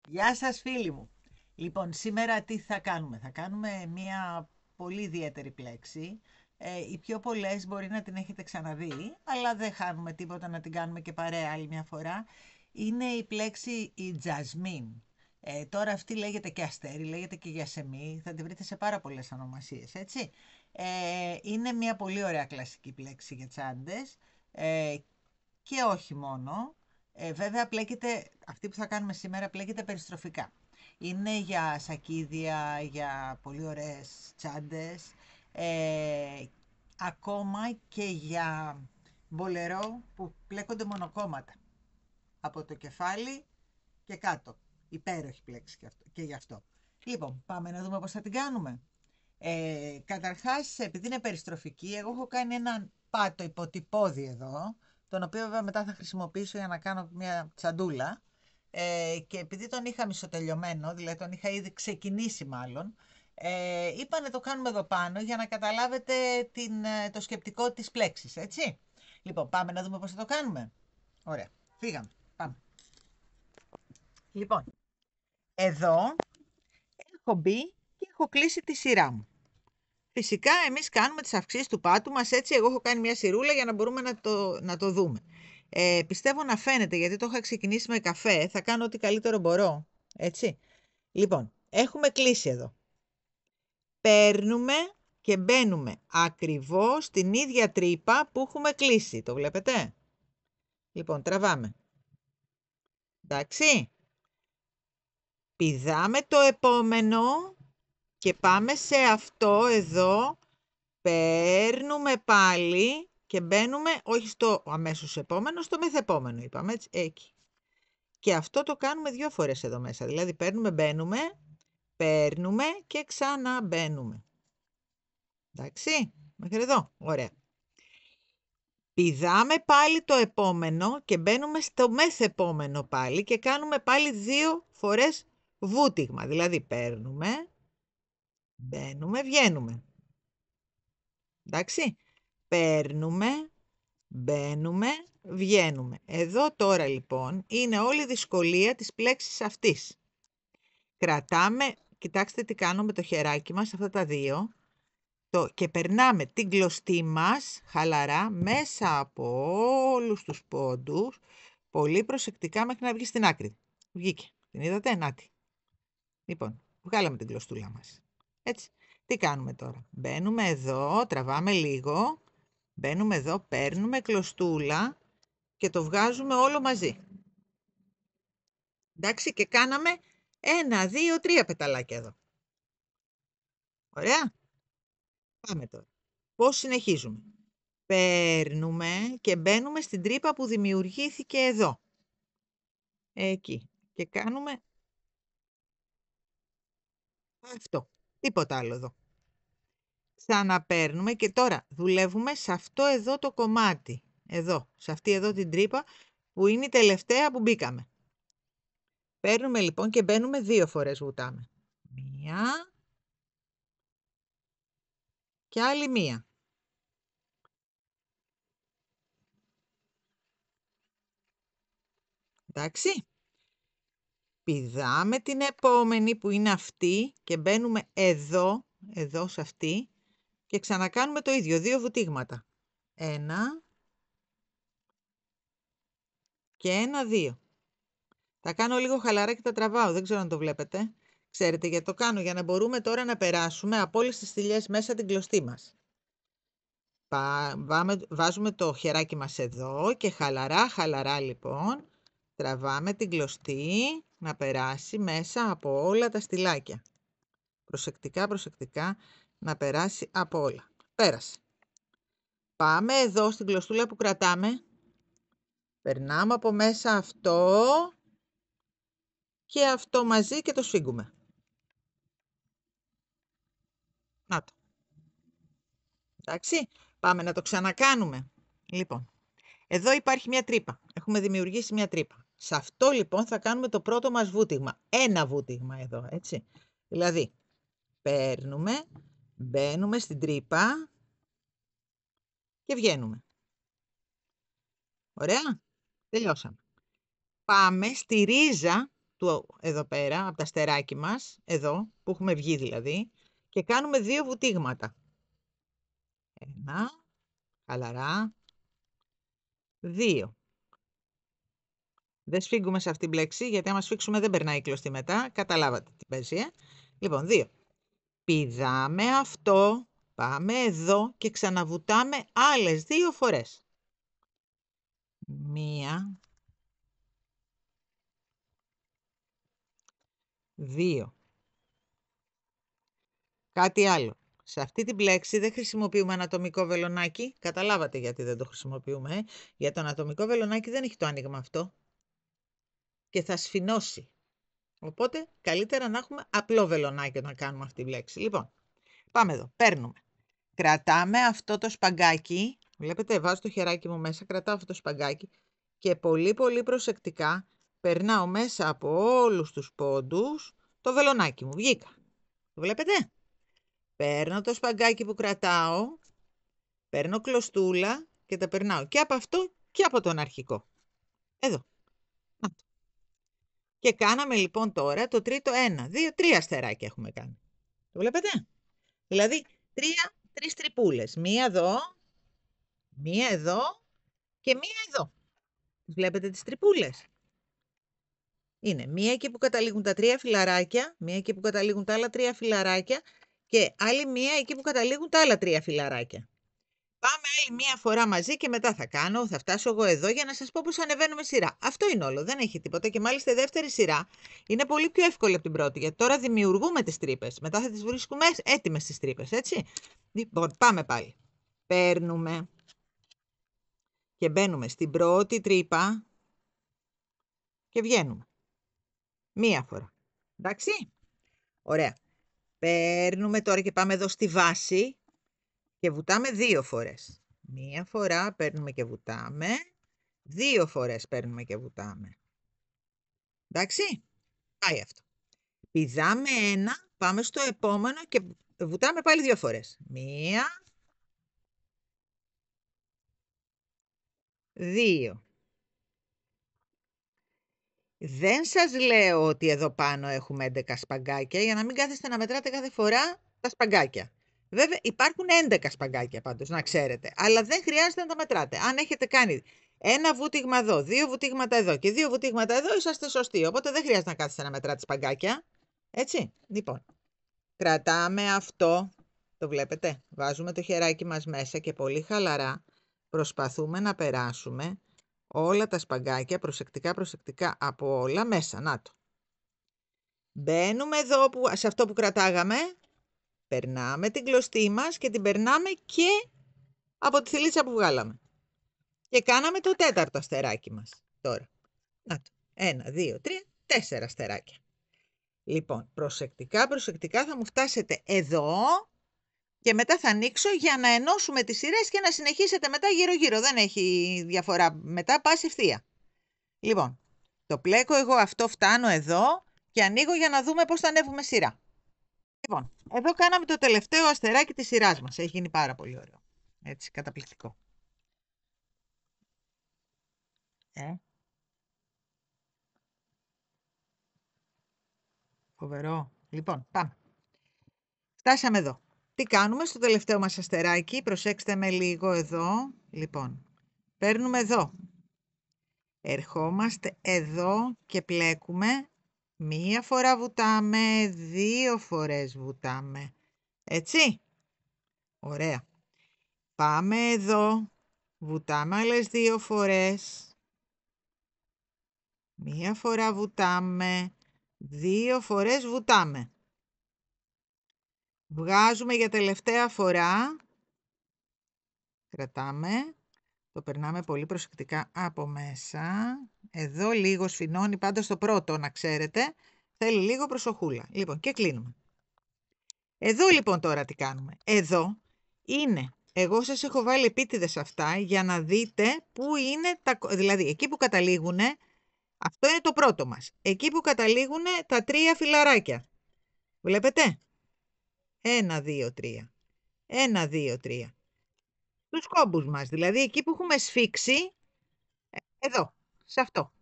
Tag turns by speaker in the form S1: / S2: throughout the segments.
S1: Γεια σας φίλοι μου. Λοιπόν, σήμερα τι θα κάνουμε. Θα κάνουμε μια πολύ ιδιαίτερη πλέξη. Οι πιο πολλές μπορεί να την έχετε ξαναδεί, αλλά δεν χάνουμε τίποτα να την κάνουμε και παρέα άλλη μια φορά. Είναι η πλέξη η Jasmine. Τώρα αυτή λέγεται και αστέρι, λέγεται και γιασεμί. Θα τη βρείτε σε πάρα πολλές ονομασίες, έτσι. Είναι μια πολύ ωραία κλασική πλέξη για τσάντες. Και όχι μόνο. Βέβαια, αυτή που θα κάνουμε σήμερα πλέκεται περιστροφικά. Είναι για σακίδια, για πολύ ωραίες τσάντες, ακόμα και για μπολερό που πλέκονται μονοκόμματα. Από το κεφάλι και κάτω. Υπέροχη πλέξη και γι' αυτό. Λοιπόν, πάμε να δούμε πώς θα την κάνουμε. Καταρχάς, επειδή είναι περιστροφική, εγώ έχω κάνει έναν πάτο υποτυπώδη εδώ, τον οποίο βέβαια μετά θα χρησιμοποιήσω για να κάνω μια τσαντούλα. Και επειδή τον είχα μισοτελειωμένο, δηλαδή τον είχα ήδη ξεκινήσει μάλλον, είπα να το κάνουμε εδώ πάνω για να καταλάβετε το σκεπτικό της πλέξης, έτσι. Λοιπόν, πάμε να δούμε πώς θα το κάνουμε. Ωραία, φύγαμε, πάμε. Λοιπόν, εδώ έχω μπει και έχω κλείσει τη σειρά μου. Φυσικά εμείς κάνουμε τις αυξήσεις του πάτου μας, έτσι εγώ έχω κάνει μια σειρούλα για να μπορούμε να το δούμε. Πιστεύω να φαίνεται γιατί το είχα ξεκινήσει με καφέ, θα κάνω ό,τι καλύτερο μπορώ, έτσι. Λοιπόν, έχουμε κλείσει εδώ. Παίρνουμε και μπαίνουμε ακριβώς στην ίδια τρύπα που έχουμε κλείσει, το βλέπετε. Λοιπόν, τραβάμε. Εντάξει. Πηδάμε το επόμενο και πάμε σε αυτό εδώ. Παίρνουμε πάλι και μπαίνουμε, όχι στο αμέσως επόμενο, στο μεθεπόμενο είπαμε, έτσι, εκεί. Και αυτό το κάνουμε 2 φορές εδώ μέσα, δηλαδή παίρνουμε και ξαναμπαίνουμε. Εντάξει, μέχρι εδώ, ωραία. Πηδάμε πάλι το επόμενο και μπαίνουμε στο μεθεπόμενο πάλι και κάνουμε πάλι 2 φορές βούτυγμα, δηλαδή παίρνουμε, μπαίνουμε, βγαίνουμε. Εντάξει, παίρνουμε, μπαίνουμε, βγαίνουμε. Εδώ τώρα λοιπόν είναι όλη η δυσκολία της πλέξης αυτής. Κρατάμε, κοιτάξτε τι κάνω με το χεράκι μας, αυτά τα δύο, και περνάμε την κλωστή μας χαλαρά μέσα από όλους τους πόντους, πολύ προσεκτικά μέχρι να βγει στην άκρη. Βγήκε, την είδατε, νάτι. Λοιπόν, βγάλαμε την κλωστούλα μας. Έτσι, τι κάνουμε τώρα. Μπαίνουμε εδώ, τραβάμε λίγο. Μπαίνουμε εδώ, παίρνουμε κλωστούλα και το βγάζουμε όλο μαζί. Εντάξει, και κάναμε 1, 2, 3 πεταλάκια εδώ. Ωραία. Πάμε τώρα. Πώς συνεχίζουμε. Παίρνουμε και μπαίνουμε στην τρύπα που δημιουργήθηκε εδώ. Εκεί. Και κάνουμε αυτό. Τίποτα άλλο εδώ. Ξαναπαίρνουμε και τώρα δουλεύουμε σε αυτό εδώ το κομμάτι. Εδώ, σε αυτή εδώ την τρύπα που είναι η τελευταία που μπήκαμε. Παίρνουμε λοιπόν και μπαίνουμε 2 φορές βουτάμε. 1 και άλλη 1. Εντάξει. Πηδάμε την επόμενη που είναι αυτή και μπαίνουμε εδώ, εδώ σε αυτή και ξανακάνουμε το ίδιο, 2 βουτήγματα. 1 και 1, 2. Τα κάνω λίγο χαλαρά και τα τραβάω, δεν ξέρω αν το βλέπετε. Ξέρετε γιατί το κάνω, για να μπορούμε τώρα να περάσουμε από όλες τις στυλιές μέσα την κλωστή μας. Βάζουμε το χεράκι μας εδώ και χαλαρά λοιπόν τραβάμε την κλωστή να περάσει μέσα από όλα τα στυλάκια. Προσεκτικά να περάσει από όλα. Πέρασε. Πάμε εδώ στην κλωστούλα που κρατάμε. Περνάμε από μέσα αυτό και αυτό μαζί και το σφίγγουμε. Να το. Εντάξει. Πάμε να το ξανακάνουμε. Λοιπόν, εδώ υπάρχει μια τρύπα. Έχουμε δημιουργήσει μια τρύπα. Σε αυτό λοιπόν θα κάνουμε το πρώτο μας βούτυγμα. Ένα βούτυγμα εδώ, έτσι. Δηλαδή, παίρνουμε, μπαίνουμε στην τρύπα και βγαίνουμε. Ωραία. Τελειώσαμε. Πάμε στη ρίζα εδώ πέρα, από τα αστεράκι μας, εδώ, που έχουμε βγει δηλαδή, και κάνουμε 2 βουτήγματα. 1, χαλαρά, 2. Δεν σφίγγουμε σε αυτήν την πλέξη, γιατί άμα σφίξουμε δεν περνάει η κλωστή μετά. Καταλάβατε τι παίζει, Λοιπόν, 2. Πηδάμε αυτό, πάμε εδώ και ξαναβουτάμε άλλες 2 φορές. 1, 2. Κάτι άλλο. Σε αυτή την πλέξη δεν χρησιμοποιούμε ανατομικό βελονάκι. Καταλάβατε γιατί δεν το χρησιμοποιούμε. Για το ανατομικό βελονάκι δεν έχει το άνοιγμα αυτό. Και θα σφινώσει. Οπότε καλύτερα να έχουμε απλό βελονάκι όταν κάνουμε αυτή την πλέξη. Λοιπόν, πάμε εδώ. Παίρνουμε. Κρατάμε αυτό το σπαγκάκι. Βλέπετε, βάζω το χεράκι μου μέσα, κρατάω αυτό το σπαγκάκι και πολύ πολύ προσεκτικά περνάω μέσα από όλους τους πόντους το βελονάκι μου. Βγήκα. Το βλέπετε? Παίρνω το σπαγκάκι που κρατάω, παίρνω κλωστούλα και τα περνάω και από αυτό και από τον αρχικό. Εδώ. Και κάναμε λοιπόν τώρα το τρίτο 1, 2, 3 αστεράκια έχουμε κάνει. Το βλέπετε? Δηλαδή 3 τρυπούλες. Μία εδώ, μία εδώ και μία εδώ. Βλέπετε τις τρυπούλες? Είναι μία εκεί που καταλήγουν τα 3 φιλαράκια, μία εκεί που καταλήγουν τα άλλα 3 φιλαράκια και άλλη μία εκεί που καταλήγουν τα άλλα 3 φιλαράκια. Πάμε άλλη μία φορά μαζί και μετά θα φτάσω εγώ εδώ για να σας πω πώς ανεβαίνουμε σειρά. Αυτό είναι όλο, δεν έχει τίποτα και μάλιστα η δεύτερη σειρά είναι πολύ πιο εύκολη από την πρώτη, γιατί τώρα δημιουργούμε τις τρύπες, μετά θα τις βρίσκουμε έτοιμες τις τρύπες, έτσι. Λοιπόν, πάμε πάλι. Παίρνουμε και μπαίνουμε στην πρώτη τρύπα και βγαίνουμε. Μία φορά. Εντάξει. Ωραία. Παίρνουμε τώρα και πάμε εδώ στη βάση και βουτάμε 2 φορές. Μία φορά παίρνουμε και βουτάμε. 2 φορές παίρνουμε και βουτάμε. Εντάξει. Πάει αυτό. Πηδάμε 1, πάμε στο επόμενο και βουτάμε πάλι 2 φορές. 1, 2. Δεν σας λέω ότι εδώ πάνω έχουμε 11 σπαγκάκια για να μην κάθεστε να μετράτε κάθε φορά τα σπαγκάκια. Βέβαια υπάρχουν 11 σπαγκάκια πάντως, να ξέρετε, αλλά δεν χρειάζεται να τα μετράτε. Αν έχετε κάνει ένα βούτυγμα εδώ, 2 βουτύγματα εδώ και 2 βουτύγματα εδώ, είσαστε σωστοί. Οπότε δεν χρειάζεται να κάθεστε να μετράτε σπαγκάκια. Έτσι, λοιπόν, κρατάμε αυτό, το βλέπετε, βάζουμε το χεράκι μας μέσα και πολύ χαλαρά προσπαθούμε να περάσουμε όλα τα σπαγκάκια προσεκτικά από όλα μέσα. Να το. Μπαίνουμε εδώ σε αυτό που κρατάγαμε, περνάμε την κλωστή μας και την περνάμε και από τη θηλίτσα που βγάλαμε. Και κάναμε το 4ο αστεράκι μας. Τώρα. Να το. 1, 2, 3, 4 αστεράκια. Λοιπόν, προσεκτικά θα μου φτάσετε εδώ και μετά θα ανοίξω για να ενώσουμε τις σειρές και να συνεχίσετε μετά γύρω-γύρω. Δεν έχει διαφορά. Μετά πας ευθεία. Λοιπόν, το πλέκω εγώ αυτό, φτάνω εδώ και ανοίγω για να δούμε πώς θα ανέβουμε σειρά. Λοιπόν, εδώ κάναμε το τελευταίο αστεράκι της σειράς μας. Έχει γίνει πάρα πολύ ωραίο. Έτσι, καταπληκτικό. Φοβερό. Λοιπόν, πάμε. Φτάσαμε εδώ. Τι κάνουμε στο τελευταίο μας αστεράκι? Προσέξτε με λίγο εδώ. Λοιπόν, παίρνουμε εδώ. Ερχόμαστε εδώ και πλέκουμε. 1 φορά βουτάμε, 2 φορές βουτάμε. Έτσι. Ωραία. Πάμε εδώ. Βουτάμε άλλες 2 φορές. 1 φορά βουτάμε. 2 φορές βουτάμε. Βγάζουμε για τελευταία φορά. Κρατάμε. Το περνάμε πολύ προσεκτικά από μέσα. Εδώ λίγο σφινώνει, πάντως το πρώτο να ξέρετε. Θέλει λίγο προσοχούλα. Λοιπόν, και κλείνουμε. Εδώ λοιπόν τώρα τι κάνουμε? Εδώ είναι, εγώ σας έχω βάλει επίτηδες αυτά για να δείτε πού είναι τα, δηλαδή εκεί που καταλήγουν, αυτό είναι το πρώτο μας. Εκεί που καταλήγουν τα 3 φιλαράκια. Βλέπετε? 1, 2, 3. 1, 2, 3. Τους κόμπους μας, δηλαδή εκεί που έχουμε σφίξει, εδώ, σε αυτό.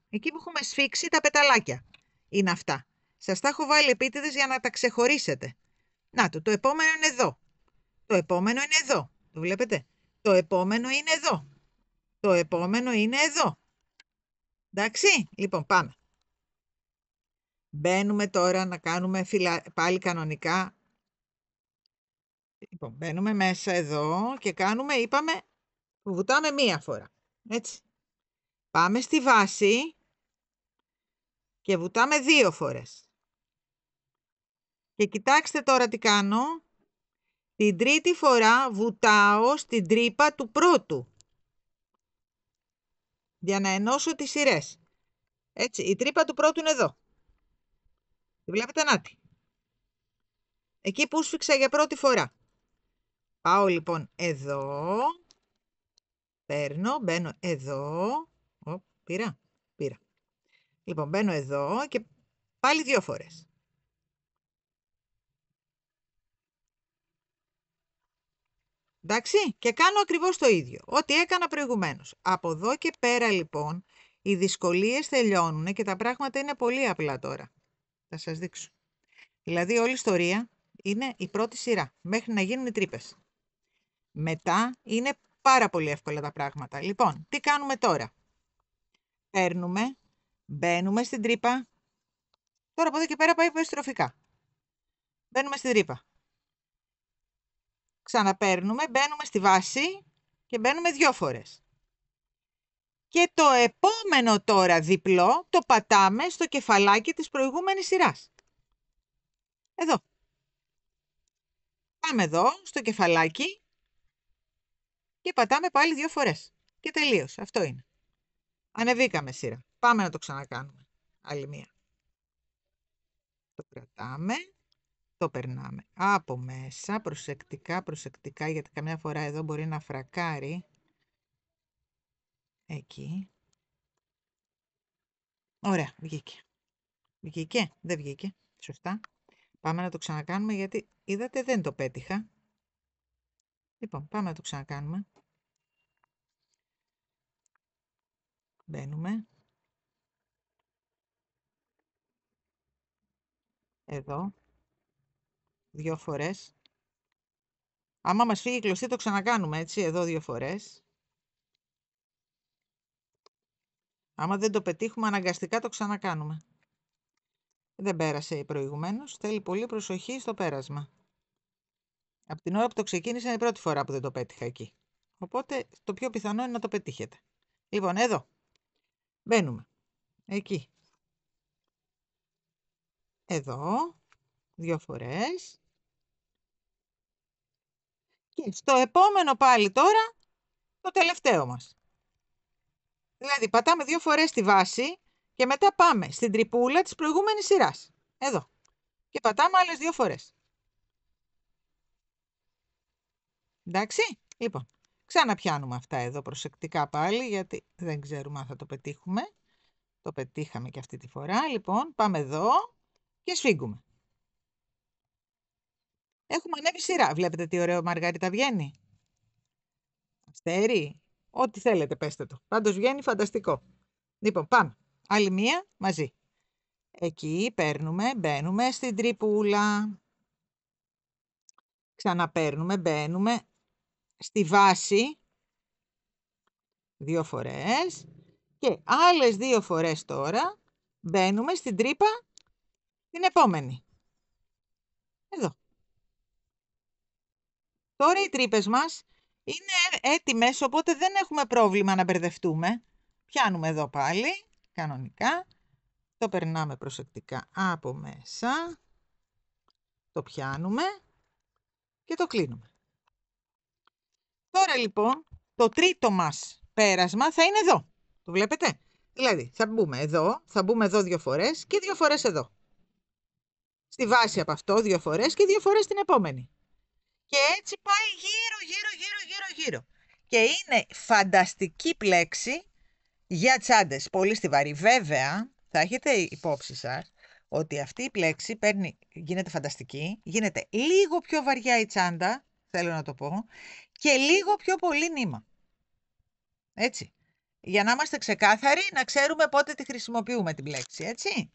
S1: Εκεί που έχουμε σφίξει τα πεταλάκια. είναι αυτά. Σας τα έχω βάλει επίτηδες για να τα ξεχωρίσετε. Να το επόμενο είναι εδώ. Το επόμενο είναι εδώ. Το βλέπετε. Το επόμενο είναι εδώ. Το επόμενο είναι εδώ. Εντάξει, λοιπόν πάμε. Μπαίνουμε τώρα να κάνουμε πάλι κανονικά. Λοιπόν, μπαίνουμε μέσα εδώ και κάνουμε, είπαμε, βουτάμε μία φορά. Έτσι. Πάμε στη βάση και βουτάμε 2 φορές. Και κοιτάξτε τώρα τι κάνω. Την τρίτη φορά βουτάω στην τρύπα του πρώτου. Για να ενώσω τις σειρές. Έτσι, η τρύπα του πρώτου είναι εδώ. Τη βλέπετε, νάτι. Εκεί που σφίξα για πρώτη φορά. Πάω λοιπόν εδώ. Παίρνω, μπαίνω εδώ. Πήρα. Λοιπόν, μπαίνω εδώ και πάλι 2 φορές. Εντάξει, και κάνω ακριβώς το ίδιο. Ό,τι έκανα προηγουμένως. Από εδώ και πέρα λοιπόν, οι δυσκολίες τελειώνουν και τα πράγματα είναι πολύ απλά τώρα. Θα σας δείξω. Δηλαδή όλη η ιστορία είναι η πρώτη σειρά, μέχρι να γίνουν οι τρύπες. Μετά είναι πάρα πολύ εύκολα τα πράγματα. Λοιπόν, τι κάνουμε τώρα. Παίρνουμε, μπαίνουμε στην τρύπα. Τώρα από εδώ και πέρα πάει περιστροφικά. Μπαίνουμε στην τρύπα. Ξαναπαίρνουμε, μπαίνουμε στη βάση και μπαίνουμε 2 φορές. Και το επόμενο τώρα διπλό το πατάμε στο κεφαλάκι της προηγούμενης σειράς. Εδώ. Πάμε εδώ στο κεφαλάκι και πατάμε πάλι 2 φορές. Και τελείωσε. Αυτό είναι. Ανεβήκαμε σειρά. Πάμε να το ξανακάνουμε. Άλλη μία. Το κρατάμε. Το περνάμε από μέσα. Προσεκτικά, γιατί καμιά φορά εδώ μπορεί να φρακάρει. Εκεί. Ωραία. Βγήκε. Δεν βγήκε. Σωστά. Πάμε να το ξανακάνουμε γιατί είδατε δεν το πέτυχα. Λοιπόν, πάμε να το ξανακάνουμε. Μπαίνουμε. Εδώ. 2 φορές. Άμα μας φύγει η κλωστή το ξανακάνουμε, έτσι. Εδώ 2 φορές. Άμα δεν το πετύχουμε αναγκαστικά το ξανακάνουμε. Δεν πέρασε προηγουμένως. Θέλει πολύ προσοχή στο πέρασμα. Από την ώρα που το ξεκίνησα είναι η πρώτη φορά που δεν το πέτυχα εκεί. Οπότε το πιο πιθανό είναι να το πετύχετε. Λοιπόν, εδώ. Μπαίνουμε. Εκεί. Εδώ. 2 φορές. Και στο επόμενο πάλι τώρα, το τελευταίο μας. Δηλαδή, πατάμε 2 φορές στη βάση και μετά πάμε στην τρυπούλα της προηγούμενης σειράς. Εδώ. Και πατάμε άλλες 2 φορές. Εντάξει. Λοιπόν, ξαναπιάνουμε αυτά εδώ προσεκτικά πάλι, γιατί δεν ξέρουμε αν θα το πετύχουμε. Το πετύχαμε και αυτή τη φορά. Λοιπόν, πάμε εδώ και σφίγγουμε. Έχουμε ανέβει σειρά. Βλέπετε τι ωραίο Μαργαρίτα βγαίνει. Αστέρι. Ό,τι θέλετε πέστε το. Πάντως βγαίνει φανταστικό. Λοιπόν, πάμε. Άλλη μία μαζί. Εκεί παίρνουμε, μπαίνουμε στην τρυπούλα. Ξαναπαίρνουμε, μπαίνουμε στη βάση. 2 φορές. Και άλλες 2 φορές τώρα μπαίνουμε στην τρύπα την επόμενη. Εδώ. Τώρα οι τρύπες μας είναι έτοιμες, οπότε δεν έχουμε πρόβλημα να μπερδευτούμε. Πιάνουμε εδώ πάλι, κανονικά. Το περνάμε προσεκτικά από μέσα. Το πιάνουμε και το κλείνουμε. Τώρα λοιπόν, το τρίτο μας πέρασμα θα είναι εδώ. Το βλέπετε? Δηλαδή, θα μπούμε εδώ 2 φορές και 2 φορές εδώ. Στη βάση από αυτό 2 φορές και 2 φορές την επόμενη. Και έτσι πάει γύρω. Και είναι φανταστική πλέξη για τσάντες. Πολύ στιβαρή. Βέβαια, θα έχετε υπόψη σας ότι αυτή η πλέξη γίνεται φανταστική, γίνεται λίγο πιο βαριά η τσάντα, θέλω να το πω, και λίγο πιο πολύ νήμα. Έτσι. Για να είμαστε ξεκάθαροι, να ξέρουμε πότε τη χρησιμοποιούμε την πλέξη, έτσι.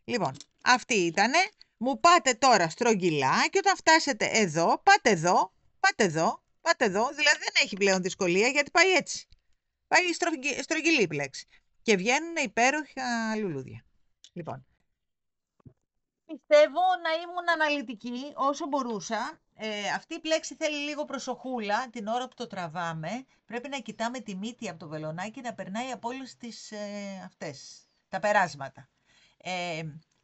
S1: Λοιπόν, αυτή ήτανε. Μου πάτε τώρα στρογγυλά και όταν φτάσετε εδώ, πάτε εδώ, πάτε εδώ, πάτε εδώ. Δηλαδή δεν έχει πλέον δυσκολία γιατί πάει έτσι. Πάει στρογγυλή πλέξη. Και βγαίνουν υπέροχα λουλούδια. Λοιπόν, πιστεύω να ήμουν αναλυτική όσο μπορούσα. Αυτή η πλέξη θέλει λίγο προσοχούλα την ώρα που το τραβάμε. Πρέπει να κοιτάμε τη μύτη από το βελονάκι να περνάει από όλες τις αυτές, τα περάσματα.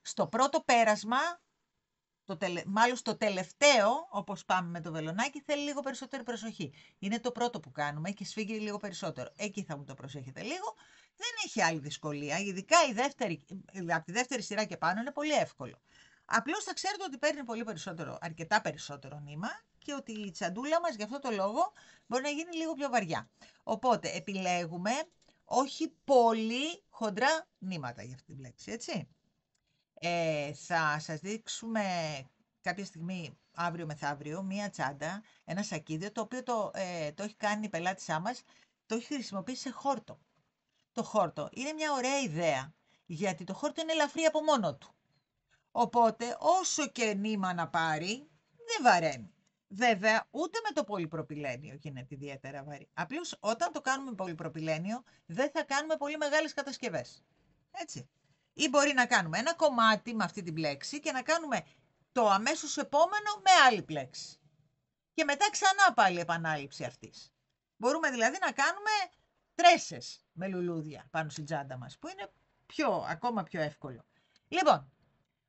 S1: Στο πρώτο πέρασμα, μάλλον στο τελευταίο, όπως πάμε με το βελονάκι, θέλει λίγο περισσότερη προσοχή. Είναι το πρώτο που κάνουμε και σφίγγει λίγο περισσότερο. Εκεί θα μου το προσέχετε λίγο. Δεν έχει άλλη δυσκολία, ειδικά από τη δεύτερη σειρά και πάνω είναι πολύ εύκολο. Απλώς θα ξέρετε ότι παίρνει πολύ περισσότερο, αρκετά περισσότερο νήμα και ότι η τσαντούλα μας για αυτό το λόγο μπορεί να γίνει λίγο πιο βαριά. Οπότε επιλέγουμε όχι πολύ χοντρά νήματα για αυτή την πλέξη, έτσι. Θα σας δείξουμε κάποια στιγμή, αύριο μεθαύριο, μία τσάντα, ένα σακίδιο, το οποίο το έχει κάνει η πελάτησά μας, το έχει χρησιμοποιήσει σε χόρτο. Το χόρτο είναι μια ωραία ιδέα, γιατί το χόρτο είναι ελαφρύ από μόνο του. Οπότε, όσο και νήμα να πάρει, δεν βαραίνει. Βέβαια, ούτε με το πολυπροπυλένιο γίνεται ιδιαίτερα βαρύ. Απλώς, όταν το κάνουμε πολυπροπυλένιο, δεν θα κάνουμε πολύ μεγάλες κατασκευές. Έτσι. Ή μπορεί να κάνουμε ένα κομμάτι με αυτή την πλέξη και να κάνουμε το αμέσως επόμενο με άλλη πλέξη. Και μετά ξανά πάλι επανάληψη αυτής. Μπορούμε δηλαδή να κάνουμε τρέσες με λουλούδια πάνω στην τσάντα μας, που είναι ακόμα πιο εύκολο. Λοιπόν,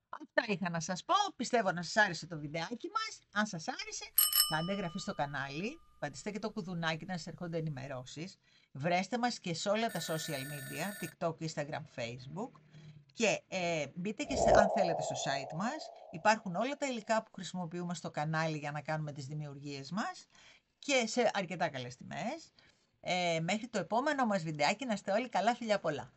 S1: αυτά είχα να σας πω. Πιστεύω να σας άρεσε το βιντεάκι μας. Αν σας άρεσε, κάντε εγγραφή στο κανάλι, πατήστε και το κουδουνάκι να σας έρχονται ενημερώσεις. Βρέστε μας και σε όλα τα social media, TikTok, Instagram, Facebook. Και μπείτε και αν θέλετε στο site μας. Υπάρχουν όλα τα υλικά που χρησιμοποιούμε στο κανάλι για να κάνουμε τις δημιουργίες μας και σε αρκετά καλές τιμές. Μέχρι το επόμενο μας βιντεάκι να είστε όλοι καλά, φιλιά πολλά.